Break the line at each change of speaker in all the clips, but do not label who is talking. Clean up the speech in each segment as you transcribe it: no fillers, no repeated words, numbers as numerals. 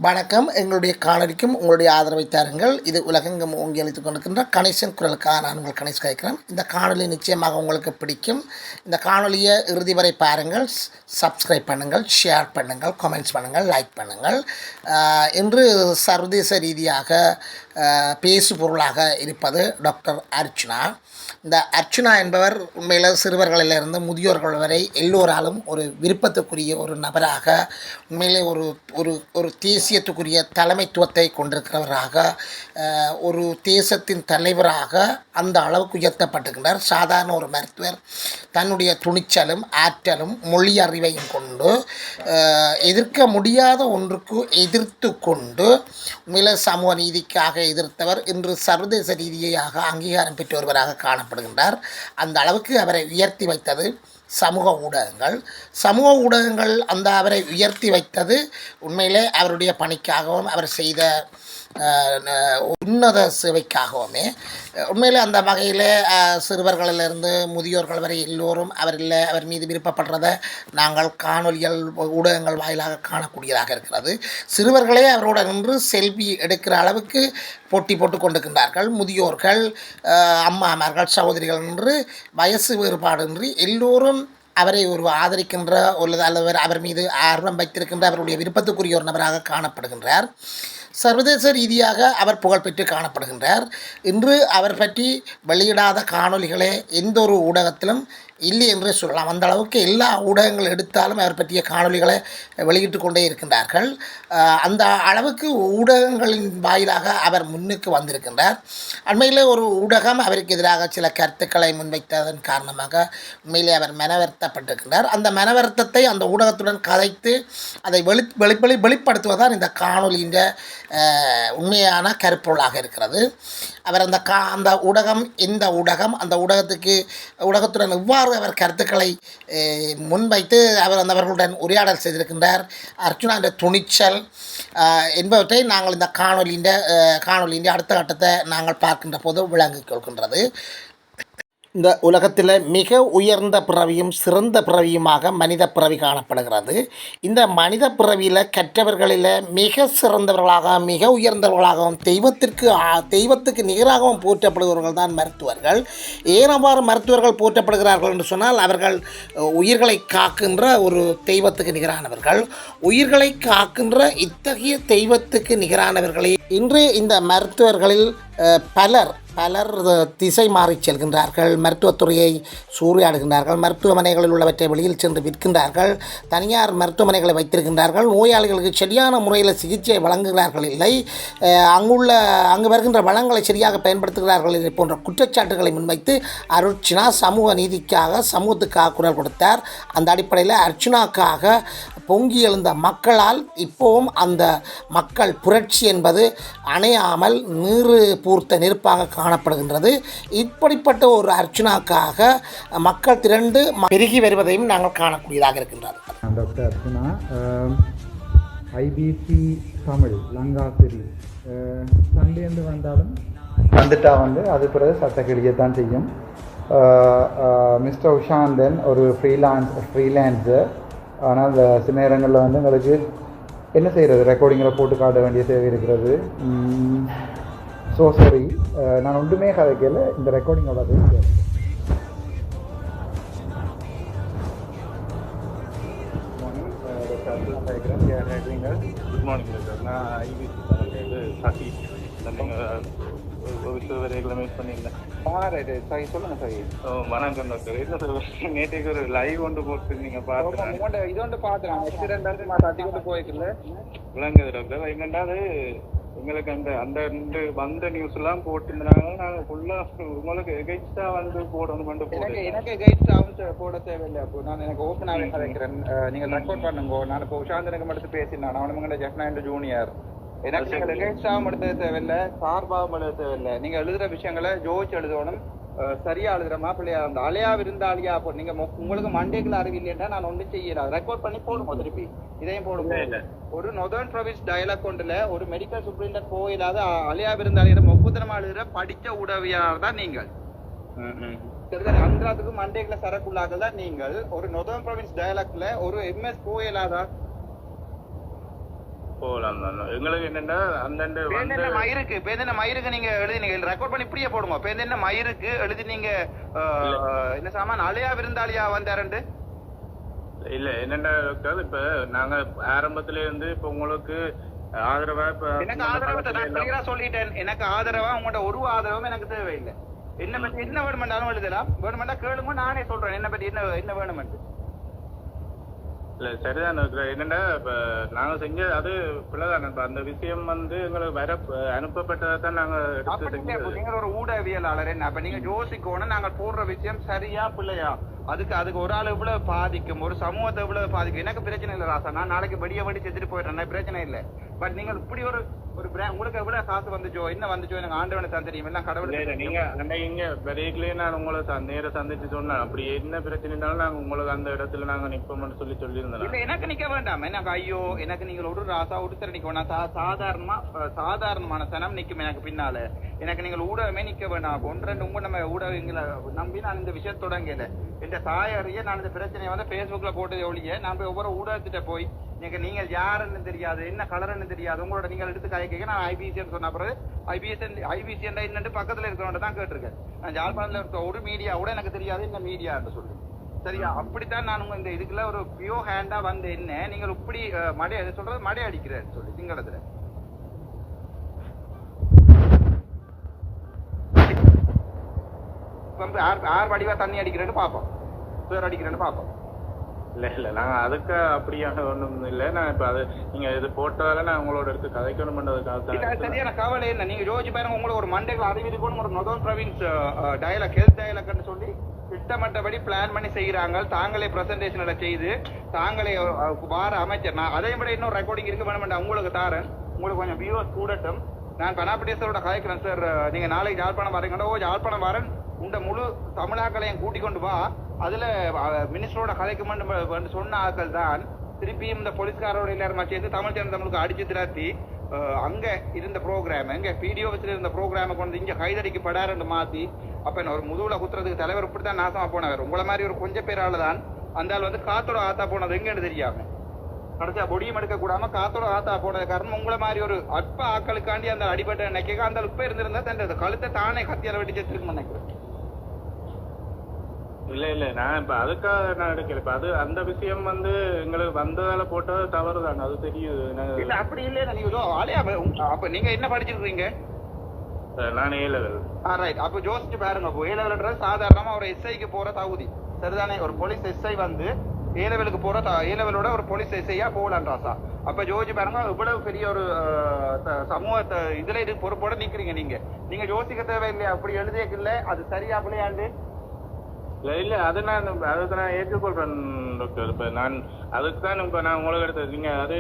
வணக்கம். எங்களுடைய காணொளிக்கும் உங்களுடைய ஆதரவை தாருங்கள். இது உலகெங்கும் ஓங்கி அளித்துக் கொண்டிருக்கின்ற கணேசன் குரலுக்காக நான் உங்கள் கணேஷ் கேட்கிறேன். இந்த காணொளி நிச்சயமாக உங்களுக்கு பிடிக்கும். இந்த காணொலியை இறுதி வரை பாருங்கள், சப்ஸ்கிரைப் பண்ணுங்கள், ஷேர் பண்ணுங்கள், கமெண்ட்ஸ் பண்ணுங்கள், லைக் பண்ணுங்கள். இன்று சர்வதேச ரீதியாக பேசு பொருளாக இருப்பது டாக்டர் அர்ச்சுனா. இந்த அர்ச்சுனா என்பவர் உண்மையில் சிறுவர்களிலிருந்து முதியோர்கள் வரை எல்லோராலும் ஒரு விருப்பத்துக்குரிய ஒரு நபராக, உண்மையிலே ஒரு ஒரு ஒரு தேசியத்துக்குரிய தலைமைத்துவத்தை கொண்டிருக்கிறவராக, ஒரு தேசத்தின் தலைவராக அந்த அளவுக்கு உயர்த்தப்பட்டுகின்றார். சாதாரண ஒரு மருத்துவர் தன்னுடைய துணிச்சலும் ஆற்றலும் மொழி அறிவையும் கொண்டு எதிர்க்க முடியாத ஒன்றுக்கு எதிர்த்து கொண்டு உண்மையில் சமூக நீதிக்காக எதிர்த்தவர் இன்று சர்வதேச ரீதியாக அங்கீகாரம் பெற்று வருவராக காணப்படுகின்றார். அந்த அளவுக்கு அவரை உயர்த்தி வைத்தது சமூக ஊடகங்கள். சமூக ஊடகங்கள் அந்த அவரை உயர்த்தி வைத்தது உண்மையிலே அவருடைய பணிக்காகவும் அவர் செய்த உன்னத சேவைக்காகவுமே. உண்மையில் அந்த வகையில் சிறுவர்களிலிருந்து முதியோர்கள் வரை எல்லோரும் அவர் மீது விருப்பப்படுறதை நாங்கள் காணொலிகள் ஊடகங்கள் வாயிலாக காணக்கூடியதாக இருக்கிறது. சிறுவர்களே அவரோட நின்று செல்ஃபி எடுக்கிற அளவுக்கு போட்டி போட்டு கொண்டிருக்கின்றார்கள். முதியோர்கள், அம்மாமார்கள், சகோதரிகள் என்று வயசு வேறுபாடின்றி எல்லோரும் அவரை ஒரு ஆதரிக்கின்ற அல்லது அவர் மீது ஆர்வம் வைத்திருக்கின்ற அவருடைய விருப்பத்துக்குரிய ஒரு நபராக காணப்படுகின்றார். சர்வதேச ரீதியாக அவர் புகழ்பெற்று காணப்படுகின்றார். இன்று அவர் பற்றி வெளியிடாத காணொலிகளே எந்த ஒரு ஊடகத்திலும் இல்லை என்றே சொல்லலாம். அந்த அளவுக்கு எல்லா ஊடகங்கள் எடுத்தாலும் அவர் பற்றிய காணொலிகளை வெளியிட்டு கொண்டே இருக்கின்றார்கள். அந்த அளவுக்கு ஊடகங்களின் வாயிலாக அவர் முன்னுக்கு வந்திருக்கின்றார். அண்மையில் ஒரு ஊடகம் அவருக்கு எதிராக சில கருத்துக்களை முன்வைத்ததன் காரணமாக உண்மையிலே அவர் மனவருத்தப்பட்டிருக்கின்றார். அந்த மனவருத்தத்தை அந்த ஊடகத்துடன் கதைத்து அதை வெளிப்படுத்துவதுதான் இந்த காணொலியின் உண்மையான கருப்பொருளாக இருக்கிறது. அவர் அந்த ஊடகம் எந்த ஊடகம், அந்த ஊடகத்துடன் எவ்வாறு அவர் கருத்துக்களை முன்வைத்து அவர்களுடன் உரையாடல் செய்திருக்கின்றார், அர்ச்சுனா என்ற துணிச்சல் என்பவற்றை நாங்கள் இந்த காணொலியின் அடுத்த கட்டத்தை நாங்கள் பார்க்கின்ற போது விளங்கிக் கொள்கின்றது. இந்த உலகத்தில் மிக உயர்ந்த பிறவியும் சிறந்த பிறவியுமாக மனித பிறவி காணப்படுகிறது. இந்த மனித பிறவியில் கற்றவர்களில் மிக சிறந்தவர்களாக மிக உயர்ந்தவர்களாகவும் தெய்வத்துக்கு நிகராகவும் போற்றப்படுபவர்கள் தான் மருத்துவர்கள். ஏனவாறு மருத்துவர்கள் போற்றப்படுகிறார்கள் என்று சொன்னால், அவர்கள் உயிர்களை காக்கின்ற ஒரு தெய்வத்துக்கு நிகரானவர்கள். உயிர்களை காக்கின்ற இத்தகைய தெய்வத்துக்கு நிகரானவர்களே இன்று இந்த மருத்துவர்களில் பலர் திசை மாறி செல்கின்றார்கள். மருத்துவத்துறையை சூறையாடுகின்றார்கள். மருத்துவமனைகளில் உள்ளவற்றை வெளியில் சென்று விற்கின்றார்கள். தனியார் மருத்துவமனைகளை வைத்திருக்கின்றார்கள். நோயாளிகளுக்கு சரியான முறையில் சிகிச்சை வழங்குகிறார்கள் இல்லை, அங்கு வருகின்ற வளங்களை சரியாக பயன்படுத்துகிறார்கள் போன்ற குற்றச்சாட்டுகளை முன்வைத்து அர்ச்சுனா சமூக நீதிக்காக, சமூகத்துக்காக குரல் கொடுத்தார். அந்த அடிப்படையில் அர்ச்சுனாக்காக பொங்கி எழுந்த மக்களால் இப்போவும் அந்த மக்கள் புரட்சி என்பது அணையாமல் நீறு பூர்த்த நெருப்பாக காணப்படுகின்றது. இப்படிப்பட்ட ஒரு அர்ச்சுனாக்காக மக்கள் திரண்டு பெருகி வருவதையும் நாங்கள் காணக்கூடியதாக இருக்கின்றது.
டாக்டர் அர்ச்சுனா ஐபிசி தமிழ் லங்காசிரி சண்டேந்து வந்தாலும் வந்துட்டா அது பிறகு சட்டக்கிளியத்தான் செய்யும். மிஸ்டர் உஷாந்தன் ஒரு ஃப்ரீலான்ஸர். ஆனால் சில நேரங்களில் எங்களுக்கு என்ன செய்கிறது, ரெக்கார்டிங்கில் போட்டு காட்ட வேண்டிய தேவை இருக்கிறது. ஸோ சாரி, நான் ஒன்றுமே கதைக்கல. இந்த ரெக்கார்டிங்கோட பேசுகிறேன்.
Good morning sir. நான் ஐபிசி சசி ரெகுலமைஸ் பண்ணியிருந்தேன். ரைட்டு சாரி, சொல்லுங்கள் சாரி. வணக்கம் டாக்டர். இல்லை சார், நேற்றுக்கு ஒரு லைவ் ஒன்று போட்டு நீங்கள் பார்த்து இது ஒன்று பார்த்துறேன். ஆக்சிடென்ட் தட்டி கொண்டு போய்க்கல விளங்குது டாக்டர். என்னென்றால் எங்களுக்கு அந்த ரெண்டு வந்த நியூஸ் எல்லாம் போட்டுருந்தாங்க. நாங்கள் ஃபுல்லாக உங்களுக்கு எகைன்ஸ்டாக போடணும் எனக்கு எகைன்ஸ்டாக போட தேவையில்லை. அப்போ நான் எனக்கு ஓப்பனாகவே கதைக்கிறேன். நீங்கள் ரெக்கார்ட் பண்ணுங்க. நான் இப்போ உஷாந்தனுக்கு மட்டும் பேசினேன். அவனுங்க ஜெஃப்னா ஜூனியர். எனக்கு நீங்கள் எகைன்ஸ்டாகவும் எடுத்தது தேவையில்லை, சார்பாகவும் எழுத தேவையில்லை. நீங்கள் எழுதுகிற விஷயங்களை ஜோதிச்சு எழுதணும். சரியா எழுதுற மாப்பிள்ளையா அந்த அலையா இருந்தாலியா போ. நீங்க உங்களுக்கு மண்டேக்குள்ள அறிவில்லையா நான் ஒன்றும் செய்யலாம். ரெக்கார்ட் பண்ணி போடுவோம். திருப்பி இதையும் போடுவோம். ஒரு நொதர்ன் ப்ரொவின்ஸ் டயலாக் கொண்டுல ஒரு மெடிக்கல் சூப்பரிண்டன்ட் போயிடாத அலையா இருந்தாலியா முப்புத்திரமா எழுதுற படிச்ச உதவியாளர் தான் நீங்கள். அந்திராத்துக்கு மண்டேக்குள்ள சரக்குள்ளாக தான் நீங்கள். ஒரு நொதர்ன் ப்ரொவின்ஸ் டயலாக்ல ஒரு எம்எஸ் போயிடாதா போகலாம் தான். எங்களுக்கு என்னென்னா அந்தந்த
பேந்தென்ன மயிருக்கு நீங்க எழுதி நீங்க ரெக்கார்ட் பண்ணி இப்படியே போடுங்க. பேந்தென்ன மயிருக்கு எழுதி நீங்க என்ன சாமான் அலையா விருந்தாளியா வந்தாரண்டு
இல்ல என்னென்ன இப்ப நாங்க ஆரம்பத்துல இருந்து இப்ப உங்களுக்கு ஆதரவா இப்ப
எனக்கு ஆதரவா நான் கிளியரா சொல்லிட்டேன். எனக்கு ஆதரவா உங்களோட ஒரு ஆதரவும் எனக்கு தேவையில்லை. என்ன பத்தி என்ன வேணுமென்றாலும் எழுதலாம். வேணுமெண்டா கேளுங்க, நானே சொல்றேன் என்ன பத்தி என்ன வேணுமென்று.
இல்ல சரிதான். என்னன்னா இப்ப நாங்க செஞ்ச அது பிள்ளைதான். இப்ப அந்த விஷயம் வந்து எங்களுக்கு வர அனுப்பப்பட்டதை தான் நாங்க
நீங்க ஒரு ஊடகவியலாளர் என்ன அப்ப நீங்க யோசிக்கணும் நாங்க போடுற விஷயம் சரியா பிள்ளையா. அதுக்கு ஒரு ஆள் எவ்வளவு பாதிக்கும், ஒரு சமூகத்தை எவ்வளவு பாதிக்கும். எனக்கு பிரச்சனை இல்லை ராசா, நான் நாளைக்கு வெடி செத்துட்டு போயிடுறேன், பிரச்சனை இல்லை. பட் நீங்க இப்படி ஒரு உங்களுக்கு எவ்வளவு காசு வந்துச்சோ என்ன வந்துச்சோ எனக்கு ஆண்டவனை தான் தெரியும், எல்லாம் கடவுள்.
நீங்க இங்க பெரியக்குள்ளே நான் உங்களை நேர சந்திச்சு சொன்னேன். அப்படி என்ன பிரச்சனைனாலும் நாங்க உங்களுக்கு அந்த இடத்துல நாங்க நிப்போம்னு சொல்லியிருந்தோம்.
இல்ல எனக்கு நிக்க வேண்டாம். எனக்கு ஐயோ எனக்கு நீங்கள் ஒரு ராசா ஒருத்தர் நிக்க வேண்டாம். சாதாரணமான சனம் நிக்கும் எனக்கு பின்னால. எனக்கு நீங்கள் ஊடகமே நிக்க வேண்டாம். ஒன்று உங்க நம்ம ஊடகங்களை நம்பி நான் இந்த விஷயம் தொடங்கல. இந்த தாயறிய நான் இந்த பிரச்சனையை வந்து பேஸ்புக்ல போட்டது ஒழிய நான் போய் ஒவ்வொரு ஊடகத்திட்ட போய் நீங்கள் யாருன்னு தெரியாது, என்ன கலர்ன்னு தெரியாது, உங்களோட நீங்கள் எடுத்து கேட்க நான் ஐபிசின்னு சொன்ன பிறகு ஐபிசி என்னன்னு பக்கத்துல இருக்கிறவங்க தான் கேட்டிருக்கேன். நான் யாழ்ப்பாணத்துல இருக்க ஒரு மீடியாவோட எனக்கு தெரியாது என்ன மீடியான்னு சொல்லி. சரியா அப்படித்தான் நான் உங்க இந்த இதுக்குள்ள ஒரு பியோ ஹேண்டா வந்து என்ன நீங்கள் இப்படி மடை சொல்றது மடை அடிக்கிறேன்னு சொல்லி சிங்களத்துல ஆறு வடிவா தண்ணி அடிக்கிறேன்னு பாப்போம், பேர் அடிக்கிறேன்னு பாப்போம்.
இல்ல நாங்க அதுக்கு அப்படியான ஒண்ணும் இல்ல. நான் இப்ப அது நீங்க இது போட்டதால நான் உங்களோட எடுத்து கதைக்கணும் பண்றதுக்காக
சரியான கவலை என்ன. நீங்க யோசிச்சு பாருங்க, உங்களுக்கு ஒரு மண்டைகள் அறிவிக்கணும் ஒரு நொதோன் ப்ரொவின்ஸ் டயலாக் ஹெல்த் டயலாக்னு சொல்லி திட்டமிட்டபடி பிளான் பண்ணி செய்யறாங்க. தாங்களே பிரசன்டேஷன்ல செய்து தாங்களே வார அமைச்சர். நான் அதை விட இன்னொரு ரெக்கார்டிங் இருக்க வேணும் உங்களுக்கு தாரேன். உங்களுக்கு கொஞ்சம் வியூவர்ஸ் கூடட்டும். நான் பனாபடேசரோட கதைக்கிறேன் சார். நீங்க நாளைக்கு யாழ்ப்பாணம் வரீங்கன்னா யாழ்ப்பாணம் வரேன் உண்ட முழு தமிழாக்களையும் கூட்டிக் கொண்டு வா. அதுல மினிஸ்டரோட கதைக்கு சொன்ன ஆட்கள் தான் திருப்பியும் இந்த போலீஸ்காரோட எல்லாருமா சேர்ந்து தமிழுக்கு அடிச்சு திராத்தி அங்க இருந்த ப்ரோக்ராம் எங்க பிடிஓ இருந்த ப்ரோக்ராம கொண்டு இங்க கைதடிக்கு படாருன்னு மாத்தி அப்ப ஒரு முதுகுல குத்துறதுக்கு தலைவர் இப்படித்தான் நாசமா போனவர். உங்களை மாதிரி ஒரு கொஞ்சம் பேரால தான் அந்த ஆள் வந்து காத்தோட ஆத்தா போனது எங்கன்னு தெரியாம கடைசியா பொடியும் எடுக்க கூடாம காத்தோட ஆத்தா போனது காரணம் உங்களை மாதிரி ஒரு அற்ப ஆக்களுக்காண்டி அந்த அடிபட்ட நினைக்க அந்த உப்ப இருந்திருந்தா தன் கழுத்தை தானே கத்தியால வெட்டி செத்துருக்கு நினைக்கிறேன்.
இல்ல நான் இப்ப அதுக்காக நான் எடுக்கல. இப்ப அது அந்த விஷயம் வந்து எங்களுக்கு வந்ததால போட்டது தவறுதான், அது தெரியுது.
இல்ல அப்படி இல்ல நீங்க அப்ப நீங்க என்ன படிச்சிருக்கீங்க?
நான் A level.
ரைட். அப்ப யோசிச்சு பாருங்க, A levelன்றது சாதாரணமா ஒரு எஸ்ஐக்கு போற தகுதி சரிதானே. ஒரு போலீஸ் எஸ்ஐ வந்து A levelக்கு போற A levelோட ஒரு போலீஸ் எஸ்ஐயா போகலாம் ராசா. அப்ப யோசிச்சு பாருங்க இவ்வளவு பெரிய ஒரு சமூகத்தை இதுல இது பொறுப்போட நிக்கிறீங்க. நீங்க யோசிக்க தேவையில்லையா? அப்படி எழுதியக்கு இல்ல அது சரியா பிள்ளையாண்டு
இல்ல அதை நான் ஏற்றுக்கொள்றேன் டாக்டர். இப்ப நான் அதுக்கு தான் இப்ப நான் உங்களுக்கு எடுத்தது. நீங்க அது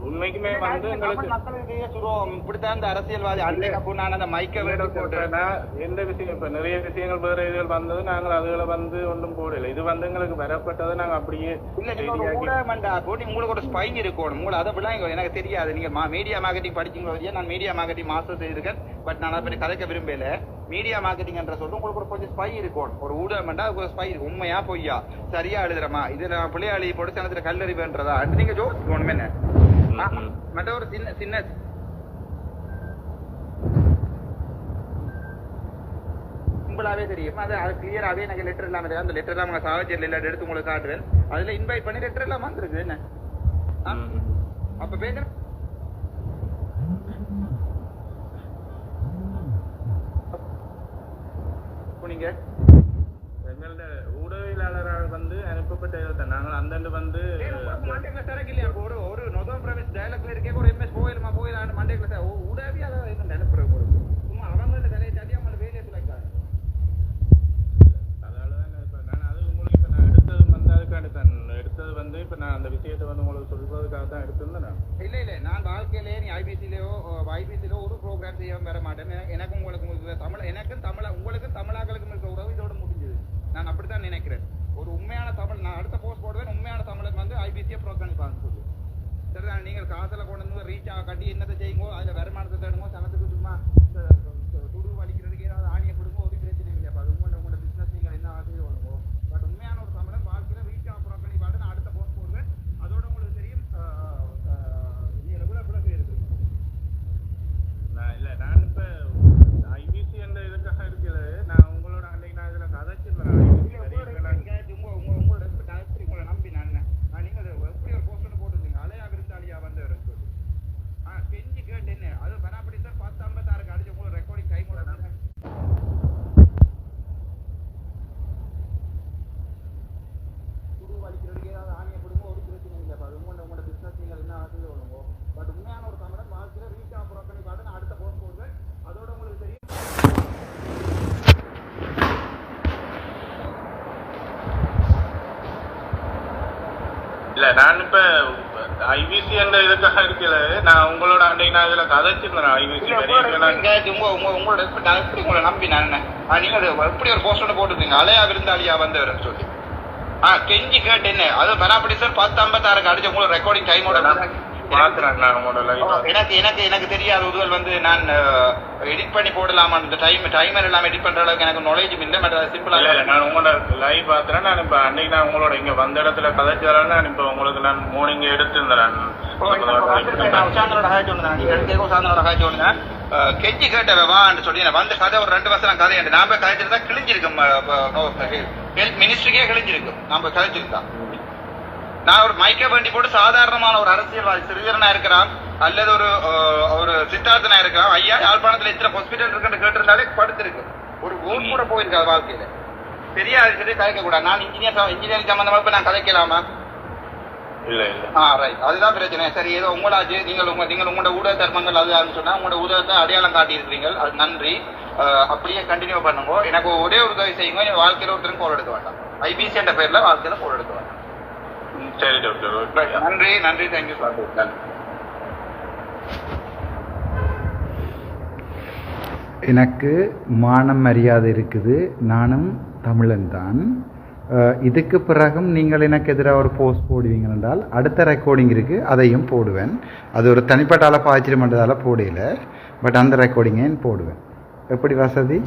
உண்மைக்குமே வந்து
மக்களுக்கு இப்படித்தான் இந்த அரசியல்வாதி அந்த மைக்க
எந்த விஷயம் இப்ப நிறைய விஷயங்கள் வேற இதுகள் வந்தது நாங்கள் அதுகளை வந்து ஒன்றும் போடல. இது வந்து எங்களுக்கு வரப்பட்டதை நாங்க அப்படியே
உங்களுக்கு ஒரு ஸ்பைன் இருக்கணும். உங்களை அதை விட எனக்கு தெரியாது. நீங்க மீடியா மார்க்கெட்டிங் படிச்சீங்க. நான் மீடியா மார்க்கெட்டிங் மாஸ்டர் செய்திருக்கேன். பட் நான் அதை கதைக்க விரும்பல. மீடியா மார்க்கெட்டிங் என்ற சொல்லும் உங்களுக்கு ஒரு கொஞ்சம் ஸ்பை இருக்கணும். ஒரு ஊடகம் அதுக்கு ஒரு ஸ்பை இருக்கு. உண்மையா பொய்யா சரியா எழுதுறமா இது நான் பிள்ளையாளி போட்டு சனத்துல கல்லறிவுன்றதா நீங்க ஜோசிக்கணும். என்ன மற்ற ஒரு சின்ன சிம்பிளாவே தெரியும். அது கிளியராவே எனக்கு லெட்டர் இல்லாம தெரியும். அந்த லெட்டர் எல்லாம் சாவச்சேரியில் எல்லாரும் எடுத்து உங்களுக்கு காட்டுவேன். அதுல இன்வைட் பண்ணி லெட்டர் எல்லாம் வந்துருக்கு. என்ன அப்ப பேசுற நீங்க
எங்களோட ஊடகவியலாளரால் வந்து அனுப்பப்பட்ட நாங்கள் அந்த வந்து
இல்லையா ஒரு நொதோம் பிரவேஷ் டயலாக்ல இருக்கே ஒரு எம்எஸ் போயிருமா போயிடலாம் மண்டேக்குள்ள ஊடகவே அதை நினைப்புற சும்மா அவங்களோட கதையை தாண்டி அவங்களோட வேலையை சிலக்டாங்க.
அதனாலதான் இப்ப நான் அது உங்களுக்கு இப்ப நான் எடுத்தது வந்து அதுக்காண்டி தான் எடுத்தது வந்து இப்ப நான் அந்த விஷயத்தை வந்து உங்களுக்கு சொல்றதுக்காக தான் எடுத்திருந்தேன்.
இல்ல நான் வாழ்க்கையிலேயே நீ ஐபிசிலயோ ஒரு ப்ரோக்ராம் செய்ய வர மாட்டேன். எனக்கும் உங்களுக்கு தமிழ் எனக்கும் தமிழ் உங்களுக்கும் தமிழாக்களுக்கும் இருக்க உறவு இதோட முடிஞ்சது. நான் அப்படித்தான் நினைக்கிறேன். ஒரு உண்மையான தமிழ் நான் அடுத்த போஸ்ட் போடுவேன். உண்மையான தமிழன் வந்து ஐபிசியை புறக்கணிப்பாங்க சொல்லி சரிதான். நீங்கள் காசுல கொண்டு வந்து ரீச் கட்டி என்னத்தை செய்யுங்கோ அதுல வருமானத்தை தேடுங்கோ சனத்துக்கு சும்மா துடு வலிக்கிறதுக்கு ஏதாவது ஆணியை கொடுங்க ஒரு பிரச்சனை இல்லையா. அது உங்களோட பிசினஸ் நீங்கள் என்ன ஆசையோ பண்ணுவோம். பட் உண்மையான ஒரு தமிழன் வாழ்க்கையில ரீச் புறக்கணிப்பாடு நான் அடுத்த போஸ்ட் போடுவேன். அதோட உங்களுக்கு தெரியும்
இல்ல நான் இப்ப ஐபிசி என்ற இதுக்காக இருக்கல, நான் உங்களோட அன்றைக்கு நான் இதுல கதைச்சிருந்தேன் ஐபிசி
உங்களோட எப்படி உங்களை நம்பி நான் நீங்க எப்படி ஒரு போஸ்ட் போட்டுருக்கீங்க அலையா விருந்தாளியா வந்தவர்னு சொல்லி கெஞ்சி கேட்டு என்ன அது பராபடி சார் 10:56 அடிச்ச உங்களோட ரெக்கார்டிங் டைமோட எனக்கு தெரியாத உதவல் வந்து நான் எடிட் பண்ணி போடலாமா இந்த டைமர் எல்லாம் எடிட் பண்ற அளவுக்கு எனக்கு நாலேஜ் இல்லை. பட் சிம்பிளா
நான் உங்களோட லைவ் பாத்துறேன். நான் இப்ப அன்னைக்கு நான் உங்களோட இங்க வந்த இடத்துல கதைச்சாலும் நான் இப்ப உங்களுக்கு நான் மார்னிங் எடுத்திருந்தேன்.
சாந்தனோட காய்ச்சி ஒண்ணு நீங்க எடுத்தேக்கோ சாந்தனோட காய்ச்சி ஒண்ணு கெஞ்சி கேட்டவான்னு சொல்லி நான் வந்து கதை ஒரு 2 வருஷம் கதை நான் போய் கதைச்சிருந்தா கிழிஞ்சிருக்கும், ஹெல்த் மினிஸ்ட்ரிக்கே கிழிஞ்சிருக்கும். நாம கதைச்சிருக்கா நான் ஒரு மைக்க வண்டி போட்டு சாதாரணமான ஒரு அரசியல்வாதி சிறிதரனா இருக்கிறான் அல்லது ஒரு சித்தார்த்தனா இருக்கிறான், ஐயா யாழ்ப்பாணத்துல எத்தனை ஹாஸ்பிட்டல் இருக்குன்னு கேட்டிருந்தாலே படுத்திருக்கு. ஒரு ஓட் கூட போயிருக்காது வாழ்க்கையில. தெரியாது சொல்லி கதைக்க கூடாது. நான் இன்ஜினியரிங் சம்பந்தமா இப்ப நான் கதைக்கலாமா?
இல்ல
ரைட், அதுதான் பிரச்சனை. சரி, ஏதோ உங்களாச்சு நீங்கள் உங்களோட ஊடக தர்மங்கள் அது சொன்னா உங்களோட ஊடகத்தை அடையாளம் காட்டியிருக்கிறீங்க, அது நன்றி. அப்படியே கண்டினியூ பண்ணுங்க. எனக்கு ஒரே ஒரு உதவி செய்யுங்க, என் வாழ்க்கையில ஒருத்தரும் கோல் எடுக்க வேண்டாம். ஐபிசி என்ற பேர்ல வாழ்க்கையில கோல் எடுக்க வேண்டாம்.
சரி டாக்டர்,
நன்றி தேங்க்யூ சார். நன்றி.
எனக்கு மானம் மரியாதை இருக்குது, நானும் தமிழன் தான். இதுக்கு பிறகும் நீங்கள் எனக்கு எதிராக ஒரு போஸ்ட் போடுவீங்க என்றால் அடுத்த ரெக்கார்டிங் இருக்குது, அதையும் போடுவேன். அது ஒரு தனிப்பட்ட ஆளை பாய்ச்சிட மாட்டதால் போடல, பட் அந்த ரெக்கார்டிங்கையும் போடுவேன். எப்படி வசதி?